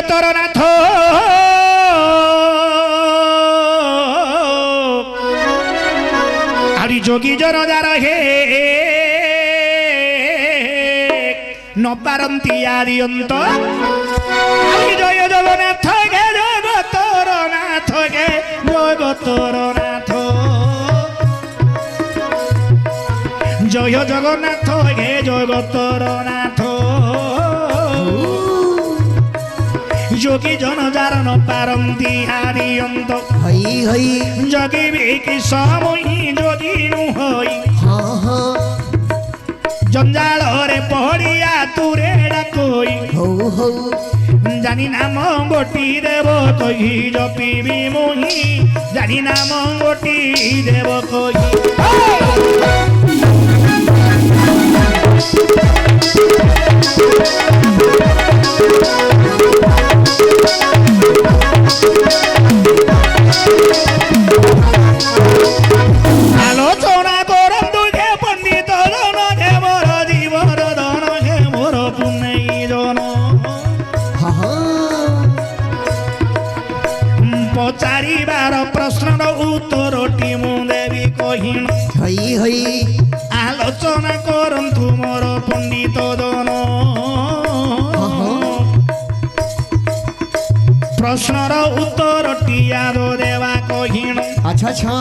জগতর নাথ আরি যোগী জন যার হে নপারন্তি আদি অন্ত আরি জয় জগন্নাথ গে জগতর নাথ গে জগতর নাথ জয় জগন্নাথ গে জগতর নাথ যোগী জন যার নপারন্তি আদি অন্ত হই হই যোগী বিকি সমহি যোগী নু হই জঞ্জালরে পড়িয়া তুরে ডাকই হৌ হৌ জানি নাম গোটি দেব কহি জপিবি মোহি জানি নাম গোটি দেব কহি আলোচনা করম দুঃখে পণ্ডিত জন হে মোর জীবন ধন হে মোর পুণ্যই জন পচারিবার প্রশ্নর উত্তরটি মু দেবি কহিণ হই হই আলোচনা করন্তু মোর পণ্ডিত জন প্রশ্নর উত্তরটি আদ দেবা কহিণ আচ্ছা আচ্ছা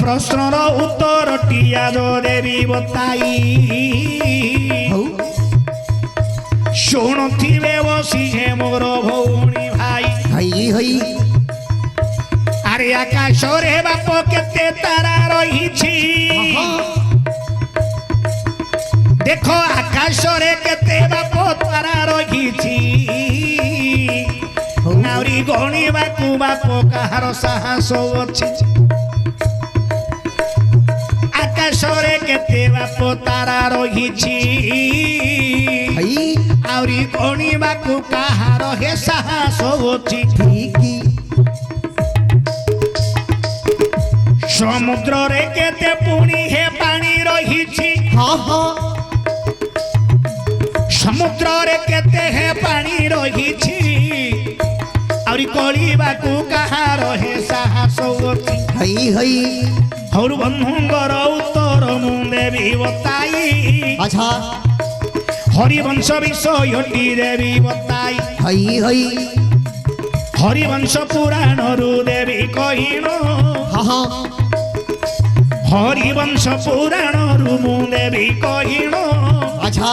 প্রশ্নর উত্তরটি আদ দেবী বতাই হৌ শুণুথিবে বসি হে মোর ভৌণী ভাই হই হই আরে আকাশরে বাপ কেতে তারা রহিছি দেখো আকাশরে কেতে বাপ তারা রহিছি নাউরি গଣିବାକୁ ବାପ କାହାର ସାହସ ଅଛି ଆକାଶରେ କେତେ ବାପ ତାରା ରହିଛି ହଇ ଆହୁରି ଗଣିବାକୁ କାହାର ହେ ସାହସ ଅଛି ଠିକ ସମୁଦ୍ରରେ କେତେ ପୁଣି ହେ ପାଣି ରହିଛି ହଁ ହଁ ସମୁଦ୍ରରେ କେତେ ହେ ପାଣି ରହିଛି ଆହୁରି କଳିବାକୁ କାହାର ହେ ସାହସ ଅଛି ହଇ ହଇ ହରୁ ବନ୍ଧୁଙ୍କର ଉତ୍ତର ମୁଁ ଦେବି ବତାଇ ଆଚ୍ଛା ହରିବଂଶ ବିଷୟଟି ଦେବି ବତାଇ ହଇ ହଇ ହରିବଂଶ ପୁରାଣରୁ ଦେବି କହିଣ ହଁ ହଁ ହରିବଂଶ ପୁରାଣରୁ ମୁଁ ଦେବି କହିଣ ଆଚ୍ଛା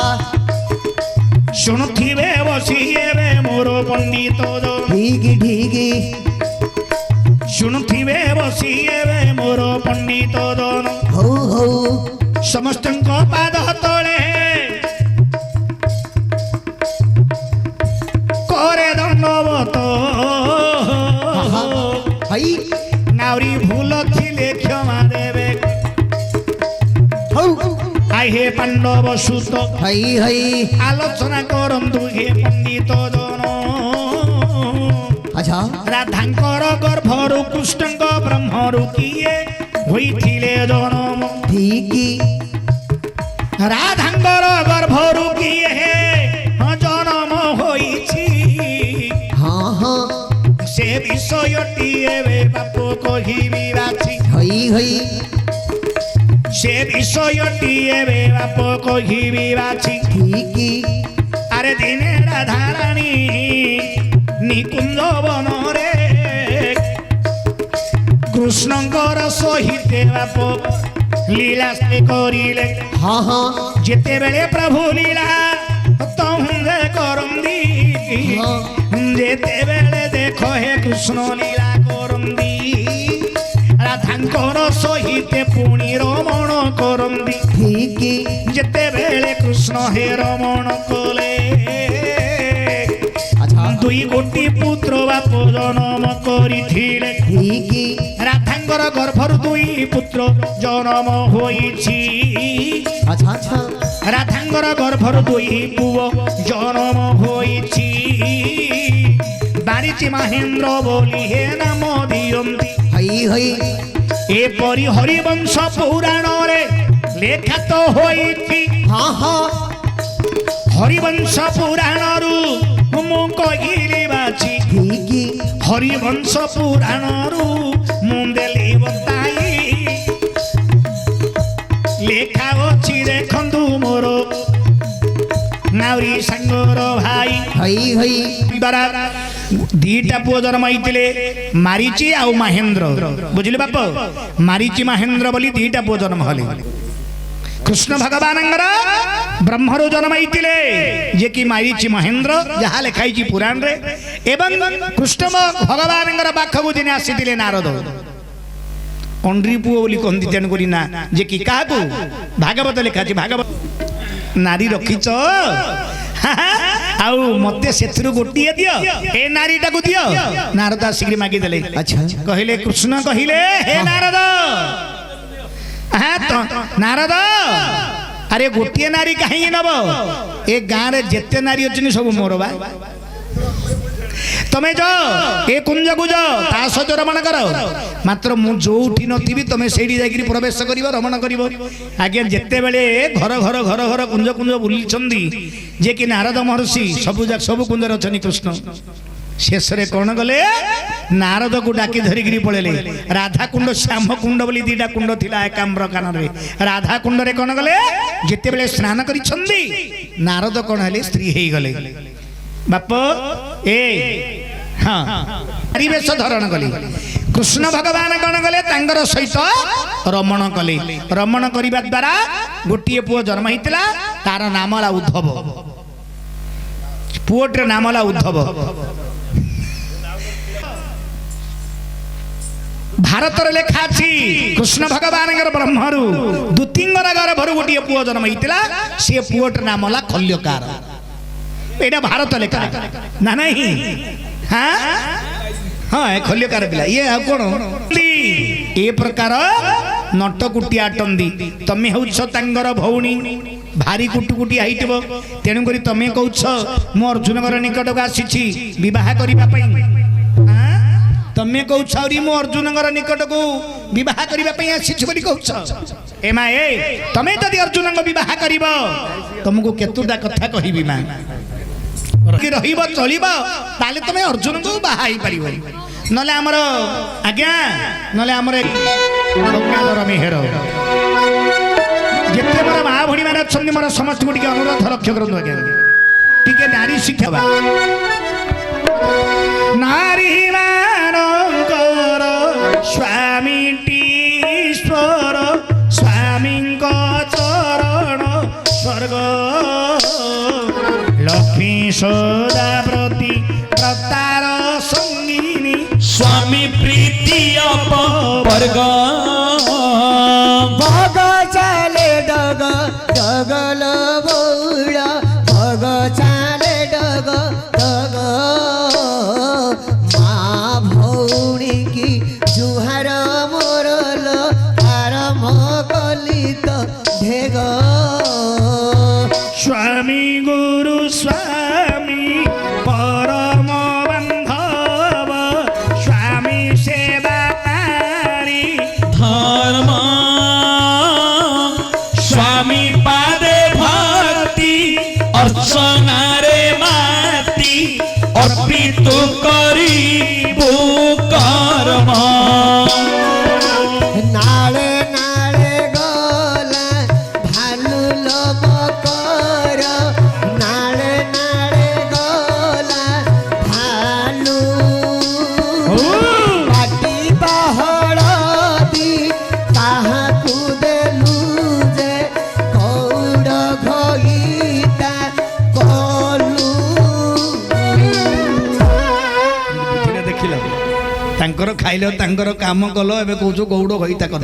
ଶୁଣୁଥିବେ ବସି ଏବେ ମୋର ପଣ୍ଡିତ ଠିକ ଠିକ ଶୁଣୁଥିବେ ବସି ଏବେ ମୋର ପଣ୍ଡିତ ହଉ ହଉ ସମସ୍ତଙ୍କ ପାଦ ତଳେ করে দণ্ডবত হই নাউরি ভুল ଥିଲେ ক্ষমা দেবে হৌ আই হে পাণ্ডব সুত হই হই আলোচনা করন্তু হে পণ্ডিত জন আচ্ছা রাধাঙ্কর গর্ভরু কৃষ্ণঙ্ক ব্রহ্মরু কিয়ে হইছিলে জনম ঠিক রাধাঙ্কর গর্ভরু কিয়ে জনম হইছি হ্যাঁ হ্যাঁ সে বিষয়টি এবে বাপ কহিবি বাছি হই হই সে বিষয়টি এবে বাপ কহিবি বাছি ঠিক আরে দিনে রাধারানী নিকুঞ্জ বনরে কৃষ্ণঙ্কর সহিতে বাপ লীলা সে করিলে হ্যাঁ হ্যাঁ যেতেবেলে প্রভু লীলা তহুঁরে করন্দি যেতেবেলে দেখো হে কৃষ্ণ লীলা করন্দি রাধাঙ্কর সহিতে পুনি রমণ করন্দি ঠিক যেতেবেলে কৃষ্ণ হে রমণ কলে আচ্ছা দুই গোটি পুত্র বাপ জনম করিছিলে ঠিক রাধাঙ্কর গর্ভর দুই পুত্র জনম হইছি আচ্ছা আচ্ছা রাধাঙ্কর গর্ভর দুই পুଅ জনম হইছি বারিচি মহেন্দ্র বলি হে নাম দিয়ন্তি হই হই এপরি হরিবংশ পুরাণরে লেখা তো হইছি হ্যাঁ হ্যাঁ হরিবংশ পুরাণরু ମୁଁ କହିଲି ବାଛି ଠିକି ହରିବଂଶ ପୁରାଣରୁ ମୁଁ ଦେଲି ବତାଇ ଲେଖା ଅଛି ଦେଖନ୍ତୁ ମୋର ନାଉରୀ ସାଙ୍ଗର ଭାଇ ହଇ ହଇ ଦିଟା ପୁଅ ଜନ୍ମ ହେଇଥିଲେ ମାରିଚି ଆଉ ମହେନ୍ଦ୍ର ବୁଝିଲେ ବାପ ମାରିଚି ମହେନ୍ଦ୍ର ବୋଲି ଦିଟା ପୁଅ ଜନ୍ମ ହେଲେ କୃଷ୍ଣ ଭଗବାନଙ୍କର ବ୍ରହ୍ମରୁ ଜନ୍ମ ହେଇଥିଲେ ଯେ କି ମାରିଚି ମହେନ୍ଦ୍ର ଯାହା ଲେଖା ହେଇଛି ପୁରାଣରେ ଏବଂ କୃଷ୍ଣ ଭଗବାନଙ୍କର ପାଖକୁ ଦିନେ ଆସିଥିଲେ ନାରଦ ଅଣ୍ଡ୍ରି ପୁଅ ବୋଲି କହନ୍ତି ତେଣୁ କରି ନା ଯେ କି କାହାକୁ ଭାଗବତ ଲେଖା ଅଛି ଭାଗବତ ନାରୀ ରଖିଛ ଆଉ ମତେ ସେଥିରୁ ଗୋଟିଏ ଦିଅ ଏ ନାରୀଟାକୁ ଦିଅ ନାରଦ ଆସିକି ମାଗିଦେଲେ ଆଚ୍ଛା କହିଲେ କୃଷ୍ଣ କହିଲେ ହେ ନାରଦ ନାରଦ ଆରେ ଗୋଟିଏ ନାରୀ କାହିଁକି ନବ ଏ ଗାଁରେ ଯେତେ ନାରୀ ଅଛନ୍ତି ସବୁ ମୋର ବା ତମେ ଯାଅ ଏ କୁଞ୍ଜକୁ ଯାଅ ତା ସହିତ ରମଣ କର ମାତ୍ର ମୁଁ ଯୋଉଠି ନଥିବି ତମେ ସେଇଠି ଯାଇକି ପ୍ରବେଶ କରିବ ରମଣ କରିବ ଆଜ୍ଞା ଯେତେବେଳେ ଘର ଘର ଘର ଘର କୁଞ୍ଜ କୁଞ୍ଜ ବୁଲିଛନ୍ତି ଯେ କି ନାରଦ ମହର୍ଷି ସବୁ କୁଞ୍ଜରେ ଅଛନ୍ତି କୃଷ୍ଣ ଶେଷରେ କଣ ଗଲେ ନାରଦକୁ ଡାକି ଧରିକିରି ପଳେଇଲେ ରାଧାକୁଣ୍ଡ ଶ୍ୟାମକୁଣ୍ଡ ବୋଲି ଦିଟା କୁଣ୍ଡ ଥିଲା ଏକାମ୍ର କାନରେ ରାଧାକୁଣ୍ଡରେ କଣ ଗଲେ ଯେତେବେଳେ ସ୍ନାନ କରିଛନ୍ତି ନାରଦ କଣ ହେଲେ ସ୍ତ୍ରୀ ହେଇଗଲେ ବାପ ଏ ହଁ ପରିବେଶ ଧାରଣ କଲେ କୃଷ୍ଣ ଭଗବାନ କଣ କଲେ ତାଙ୍କର ସହିତ ରମଣ କଲେ ରମଣ କରିବା ଦ୍ୱାରା ଗୋଟିଏ ପୁଅ ଜନ୍ମ ହେଇଥିଲା ତାର ନାମ ହେଲା ଉଦ୍ଧବ ପୁଅଟିର ନାମ ହେଲା ଉଦ୍ଧବ ଭାରତରେ ଲେଖା ଅଛି କୃଷ୍ଣ ଭଗବାନଙ୍କର ବ୍ରହ୍ମରୁ ଦ୍ୱିତୀୟଙ୍କର ଗର୍ଭରୁ ଗୋଟିଏ ପୁଅ ଜନ୍ମ ହେଇଥିଲା ସେ ପୁଅଟିର ନାମ ହେଲା ଖଲ୍ୟକାର ଏଇଟା ଭାରତ ଲେଖା ନା ନାହିଁ ହଁ ଖଲ୍ୟକାର ପିଲା ଇଏ ଆଉ କଣ ଏ ପ୍ରକାର ନଟକୁଟି ଆଟନ୍ତି ତମେ ହଉଛ ତାଙ୍କର ଭଉଣୀ ଭାରି କୁଟୁକୁଟି ହେଇଥିବ ତେଣୁକରି ତମେ କହୁଛ ମୁଁ ଅର୍ଜୁନଙ୍କର ନିକଟକୁ ଆସିଛି ବିବାହ କରିବା ପାଇଁ ତମେ କହୁଛ ଆହୁରି ମୁଁ ଅର୍ଜୁନଙ୍କର ନିକଟକୁ ବିବାହ କରିବା ପାଇଁ ଆସିଛି ବୋଲି କହୁଛ ଏ ମା ଏ ତମେ ଯଦି ଅର୍ଜୁନଙ୍କ ବିବାହ କରିବ ତମକୁ କେତୁଟା କଥା କହିବି ମା ରହିବ ଚଳିବ ତାହେଲେ ତମେ ଅର୍ଜୁନଙ୍କୁ ବାହା ହେଇପାରିବ ନହେଲେ ଆମର ଆଜ୍ଞା ନହେଲେ ଆମର ଗଙ୍ଗାଧର ମେହେର ଯେତେ ମୋର ମା ଭଉଣୀ ମାନେ ଅଛନ୍ତି ମୋର ସମସ୍ତଙ୍କୁ ଟିକେ ଅନୁରୋଧ ଲକ୍ଷ୍ୟ କରନ୍ତୁ ଆଜ୍ଞା ଟିକେ ନାରୀ ଶିକ୍ଷା ନାରୀ ମାନଙ୍କର ସ୍ୱାମୀଟି ଈଶ୍ୱର ସ୍ୱାମୀଙ୍କ ଚରଣ ସ୍ୱର୍ଗ ଲକ୍ଷ୍ମୀ ସଦା ପ୍ରତି ପ୍ରତାର ସଙ୍ଗିନୀ स्वामी प्रीति अपवर्ग भग चाले डग डगल बौड़ा भग चाले डग डग माँ भौणी की जुहार मोरल आरम्भ कलित ढेग स्वामी गुरु स्वामी परम बांधव स्वामी सेवा नारी धर्म स्वामी पादे भक्ति अर्चना रे माती अर्पित करिबु कर्म नाले नाले गला भालू लमकर नाले नाले गला भालू पाटी बहळदी ताहाकु देलु जे कौड घईता कलु ଦେଖିଲ ତାଙ୍କର ଖାଇଲ ତାଙ୍କର କାମ କଲ ଏବେ କହୁଛ ଗୌଡ଼ ଘଇତା କଲ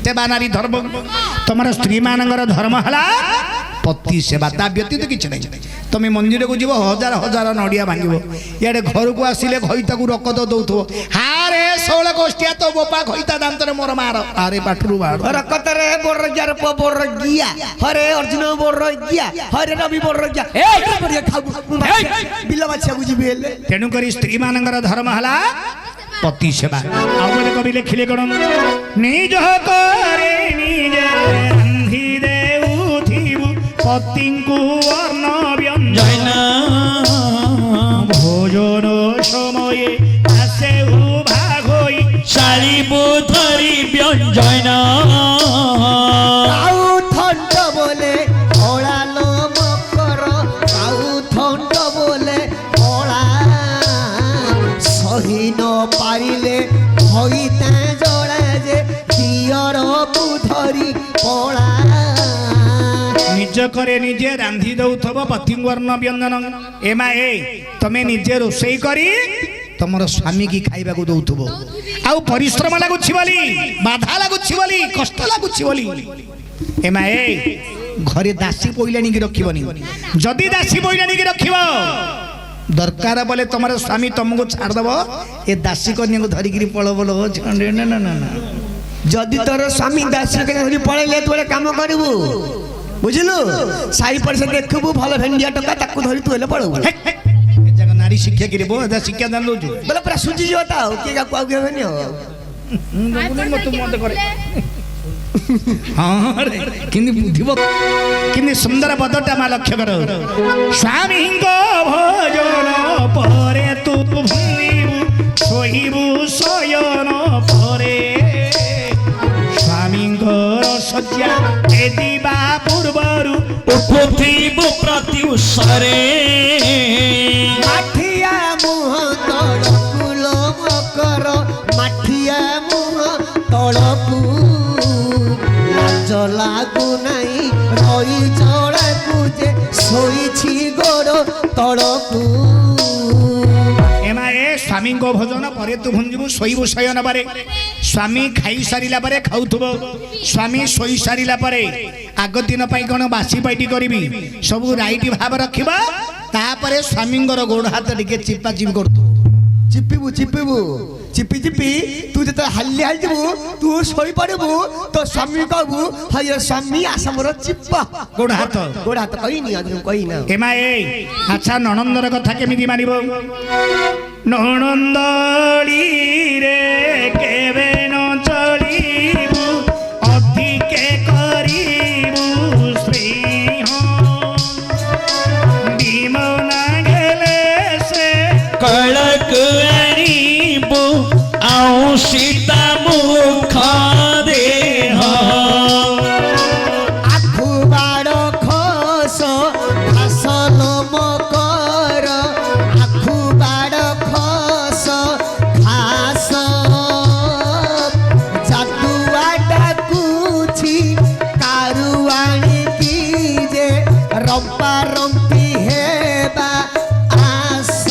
ସେବା ନାରୀ ଧର୍ମ ତମର ସ୍ତ୍ରୀ ମାନଙ୍କର ଧର୍ମ ହେଲା ପତି ସେବା ତା ବ୍ୟତୀତ କିଛି ନାହିଁ ତମେ ମନ୍ଦିରକୁ ଯିବ ହଜାର ହଜାର ନଡ଼ିଆ ଭାଙ୍ଗିବ ଇଆଡ଼େ ଘରକୁ ଆସିଲେ ଘଇତାକୁ ରକତ ଦଉଥିବ ହାରେ ଷୋଳ ଗୋଷ୍ଠୀଆ ତ ବୋପା ଘଇତା ଦାନ୍ତରେ ମୋର ମାର ଆରେ ପାଠରୁ ବାହାର ରକତରେ ବୋର ଜାର ପ ବୋର ଗିଆ ହରେ ଅର୍ଜୁନ ବୋର ଗିଆ ହରେ ରବି ବୋର ଗିଆ ଏ କରିଆ ଖାଉ ବିଲ ବାଛିବାକୁ ଯିବି ହେଲେ ତେଣୁକରି ସ୍ତ୍ରୀ ମାନଙ୍କର ଧର୍ମ ହେଲା ପତି ସେବା ଆଉ ଗୋଟେ କବି ଲେଖିଲେ କଣ ନିଜ କରେ ନିଜେ ରାନ୍ଧି ଦେଉଥିବୁ ପତିଙ୍କୁ ଅନ୍ନ ବ୍ୟଞ୍ଜନ जैना তাহারি ব্যঞ্জন কাউ থন্ড বলে ওড়ালো মকর কাউ থন্ড বলে ওড়া সহিন পারিলে হইতে জড়ে যে দিয়র বুধরি পড়া নিজ করে নিজে রান্ধি দৌথব পতিবর্ণ ব্যঞ্জন এমা এ তুমি নিজে রোষেই করি তোমার স্বামী কি খাইবাকু দৌথব আউ পরিশ্রম লাগুছি বলি বাধা লাগুছি বলি কষ্ট লাগুছি বলি এমা এ ঘরে দাসী পইলানি কি রখিবনি যদি দাসী পইলানি কি রখিব দরকার বলে তোমার স্বামী তোমাকে ছাড়দব এ দাসী কন্যাকে ধরিকি পল বল না না না না যদি তোর স্বামী দাসীকে ধরি পড়াইলে তু একটা কাম করবু বুঝলু সাই পয়সা দেখবু ভালো ভেন্ডিয়া টকা তাকে ধরি তু হেলে পড়বু ଏ ଯାକ ନାରୀ ଶିକ୍ଷା କରିବ ଏଟା ଶିକ୍ଷା ଦାନ ଦଉଛୁ বলে পুরা সুজি যাও তাও কে কাকু আগে হবেনি ହଁ ରେ କିନ୍ତୁ ବୁଦ୍ଧିବ କିନ୍ତୁ ସୁନ୍ଦର ପଦଟା ମା ଲକ୍ଷ୍ୟ କର ସ୍ୱାମୀଙ୍କ ଭୋଜନ ପରେ ତୁ ଭୁଲିବୁ ଶୋଇବୁ ଶୟନ ପରେ ସ୍ୱାମୀଙ୍କର ଶଯ୍ୟା ଯିବା ପୂର୍ବରୁ ଉପଥିବୁ ପ୍ରତ୍ୟୁଷରେ মাঠিয়া মুহ তড়কু মকর মাঠিয়া মুহ তড়কু লাজ লাগু নাই রই চড়াকু যে শোইছি গোড় তড়কু এমা এ স্বামীଙ୍କ ভোজন ପରେ ତୁ ଭୁଞ୍ଜିବୁ ଶୋଇବୁ ଶୟନ ପରେ ସ୍ୱାମୀ ଖାଇ ସାରିଲା ପରେ ଖାଉଥିବ ସ୍ୱାମୀ ଶୋଇ ସାରିଲା ପରେ ଆଗ ଦିନ ପାଇଁ କ'ଣ ବାସି ପାଇଟି କରିବି ସବୁ ରାଇଟ୍ ଭାବ ରଖିବା ତାପରେ ସ୍ୱାମୀଙ୍କର ଗୋଡ଼ ହାତ ଟିକେ ଚିପା ଚିପି କରୁଥିବୁ চিপিবু চিপিবু চিপি চিপি তুই যেতে হাল্লি হাল যাবু তুই শোই পড়বু তো স্বামী কবু হায় স্বামী আসামর চিপ্পা ଗୋଡ଼ ହାତ গোড়া তো কইনি আজ কইনা ଏମା ଏ ଆଚ୍ଛା ନଣନ୍ଦର କଥା କେମିତି ମାନିବ ନଣନ୍ଦଳିରେ କେବେ ନ ଚଳିବୁ ଅଧିକେ କରିବୁ ସ୍ନେହ ବିମନା ଗେଲେ ସେ କଳକ ଆଣିବୁ ଆଉ ସୀତା ମୁଖ ଦେହ আখু বাড় খস ফাসল মকর আখু বাড় খস খাস জাতুয়া ডাকুছি কারুয়াণী কি যে রম্পা রম্পি হেবা আস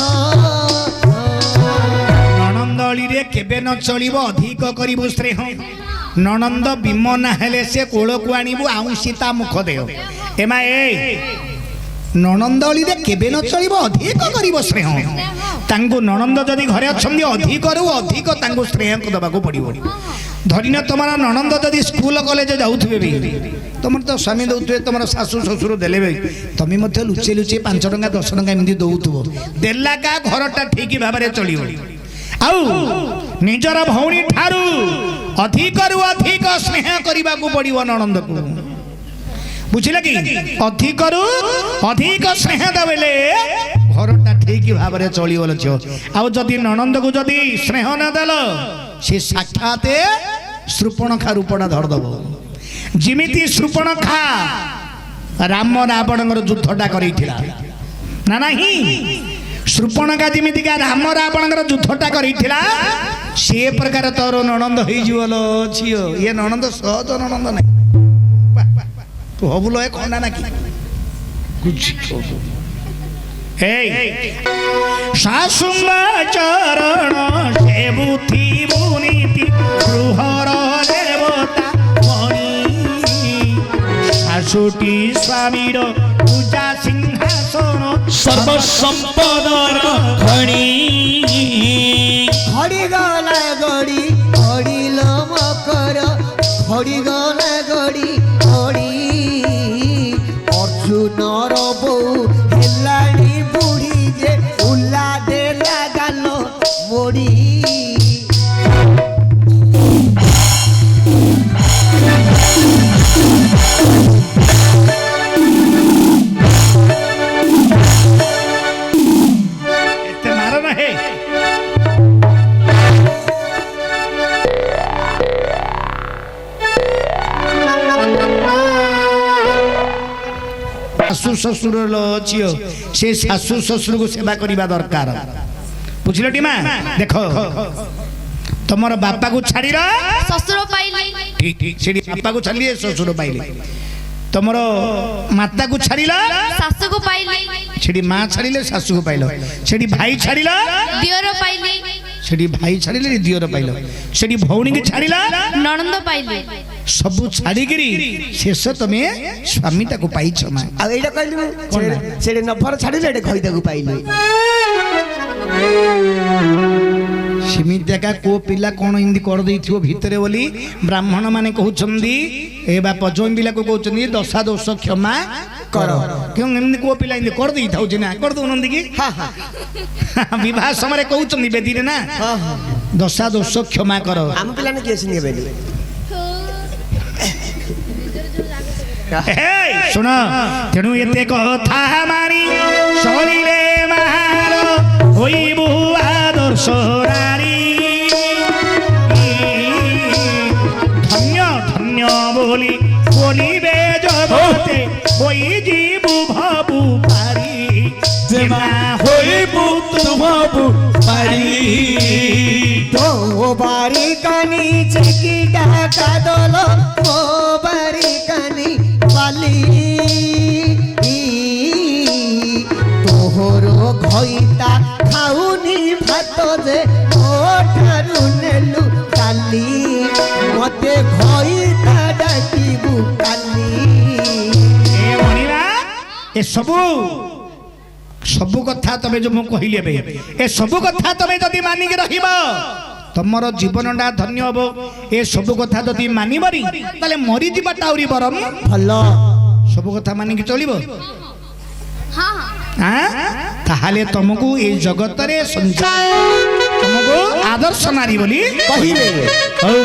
ନଣନ୍ଦଳିରେ କେବେ ନ ଚଳିବ ଅଧିକ କରିବୁ ସ୍ନେହ ନଣନ୍ଦ ବିମନା ହେଲେ ସେ କୋଳକୁ ଆଣିବୁ ଆଉଁସି ତା ମୁଖ ଦେହ ଏମା ଏ ନଣନ୍ଦଳିରେ କେବେ ନ ଚଳିବ ଅଧିକ କରିବ ସ୍ନେହ ତାଙ୍କୁ ନଣନ୍ଦ ଯଦି ଘରେ ଅଛନ୍ତି ଅଧିକରୁ ଅଧିକ ତାଙ୍କୁ ସ୍ନେହ ଦେବାକୁ ପଡ଼ିବ ଧରିନ ତମର ନଣନ୍ଦ ଯଦି ସ୍କୁଲ କଲେଜ ଯାଉଥିବେ ବି ତମର ତ ସ୍ୱାମୀ ଦଉଥିବେ ତମର ଶାଶୁ ଶ୍ୱଶୁର ଦେଲେ ବି ତମେ ମଧ୍ୟ ଲୁଚେଇ ଲୁଚେଇ 5 ଟଙ୍କା 10 ଟଙ୍କା ଏମିତି ଦଉଥିବ ଦେଲା କା ଘରଟା ଠିକ ଭାବରେ ଚଳିବ ଆଉ ନିଜର ଭଉଣୀ ଠାରୁ ଅଧିକରୁ ଅଧିକ ସ୍ନେହ କରିବାକୁ ପଡ଼ିବ ନଣନ୍ଦକୁ ବୁଝିଲେ କି ଅଧିକରୁ ଅଧିକ ସ୍ନେହ ଦେଲେ ଘରଟା ଠିକ ଭାବରେ ଚଳିବ ଝିଅ ଆଉ ଯଦି ନଣନ୍ଦକୁ ଯଦି ସ୍ନେହ ନ ଦେଲ ସେ ସାକ୍ଷାତ ଶୃପଣଖା ରୂପଟା ଧରିଦବ ଯେମିତି ଶୃପଣଖା ରାମ ରାବଣଙ୍କର ଯୁଦ୍ଧଟା କରିଥିଲା ନା ନାହିଁ ଶୃପଣଖା ଯେମିତିକା ରାମ ରାବଣଙ୍କର ଯୁଦ୍ଧଟା କରିଥିଲା ସେ ପ୍ରକାର ତୋର ନଣନ୍ଦ ହେଇଯିବ ଲୋ ଝିଅ ଇଏ ନଣନ୍ଦ ସହଜ ନଣନ୍ଦ ନାହିଁ ତୁ ହବୁଲ ଏ ଖଣ୍ଡା ନାକି ଶାଶୁଙ୍କ ଚରଣ ସେବୁଥିବୁ ନୀତି ଗୃହର ଦେବତା ମଣି ଶାଶୁଟି ସ୍ୱାମୀର ପୂଜା ସିଂହାସନ সর্বসম্পদর খনি ঘড়ি গলা গড়ি ঘড়িল মকর ঘড়ি গলা গড়ি ঘড়ি অর্জুনর বউ হেলানি বুড়ি যে উল্লা দেলা গাল মোড়ি ଶାଶୁ ଶ୍ୱଶୁର ଝିଅ ସେ ଶାଶୁ ଶ୍ୱଶୁରକୁ ସେବା କରିବା ଦରକାର ବୁଝିଲଟି ମା ଦେଖ ତମର ବାପାକୁ ଛାଡ଼ିଲ ଶ୍ୱଶୁର ପାଇଲି ଠିକ ଠିକ ସେଠି ବାପାକୁ ଛାଡ଼ିଲେ ଶ୍ୱଶୁର ପାଇଲେ ତମର ମାତାକୁ ଛାଡ଼ିଲ ଶାଶୁକୁ ପାଇଲି ସେଠି ମା ଛାଡ଼ିଲେ ଶାଶୁକୁ ପାଇଲ ସେଠି ଭାଇ ଛାଡ଼ିଲ ଦିଅର ପାଇଲି ସେଠି ଭାଇ ଛାଡ଼ିଲେ ଦିଅର ପାଇଲ ସେଠି ଭଉଣୀକି ଛାଡ଼ିଲ ନଣନ୍ଦ ପାଇଲି ସବୁ ଛାଡ଼ିକିରି ଶେଷ ତମେ ସ୍ୱାମୀଟାକୁ ପାଇଛ ମା ଆଉ ଏଇଟା କହିଲି ମୁଁ ସେଠି ନଫର ଛାଡ଼ିଲେ ଏଠି ଖଇତାକୁ ପାଇଲି ସେମିତି ଏକା କୋ ପିଲା କ'ଣ ଏମିତି କରିଦେଇଥିବ ଭିତରେ ବୋଲି ବ୍ରାହ୍ମଣ ମାନେ କହୁଛନ୍ତି ଏ ବାପ ଜୋଇଁ ପିଲାକୁ କହୁଛନ୍ତି ଦଶା ଦୋଷ କ୍ଷମା କର କେଉଁ ଏମିତି କୋ ପିଲା ଏମିତି କରିଦେଇଥାଉଛି ନା କରିଦଉନାହାନ୍ତି କି ବିବାହ ସମୟରେ କହୁଛନ୍ତି ବେଦୀରେ ନା ଦଶା ଦୋଷ କ୍ଷମା କର ଆମ ପିଲାମାନେ କିଏ ସିନି ଏବେ ଶୁଣ ତେଣୁ ଏତେ କଥା ମାରି ଶରୀରେ ମାହାର ହୋଇବୁ ଆଦର୍ଶ ନାରୀ ଧନ୍ୟ ଧନ୍ୟ ବୋଲି ବୋଲିବେ ଜଗତେ ହୋଇ ଯିବୁ ଭାବୁ ପାରି ଯେମା ହୋଇବୁ ତୁ ଭାବୁ ପାରି তো বাড়ি কানি চিকি ডাকা দল ও বাড়ি কানি বালি তোহর ঘইতা খাউনি ভাত যে ওঠারু নেলু কালি মতে ঘইতা ডাকিবু কালি ଏ ମଣିମା ଏ ସବୁ କଥା ତମେ ଯୋଉ ମୁଁ କହିଲି ଏବେ ଏ ସବୁ କଥା ତମେ ଯଦି ମାନିକି ରହିବ ତମର ଜୀବନଟା ଧନ୍ୟ ହବ ଏ ସବୁ କଥା ଯଦି ମାନିବନି ତାହେଲେ ମରିଯିବାଟା ଆହୁରି ବରଂ ଭଲ ସବୁ କଥା ମାନିକି ଚଳିବ ହଁ ତାହେଲେ ତମକୁ ଏଇ ଜଗତରେ ତମକୁ ଆଦର୍ଶ ନାରୀ ବୋଲି କହିବେ ହଉ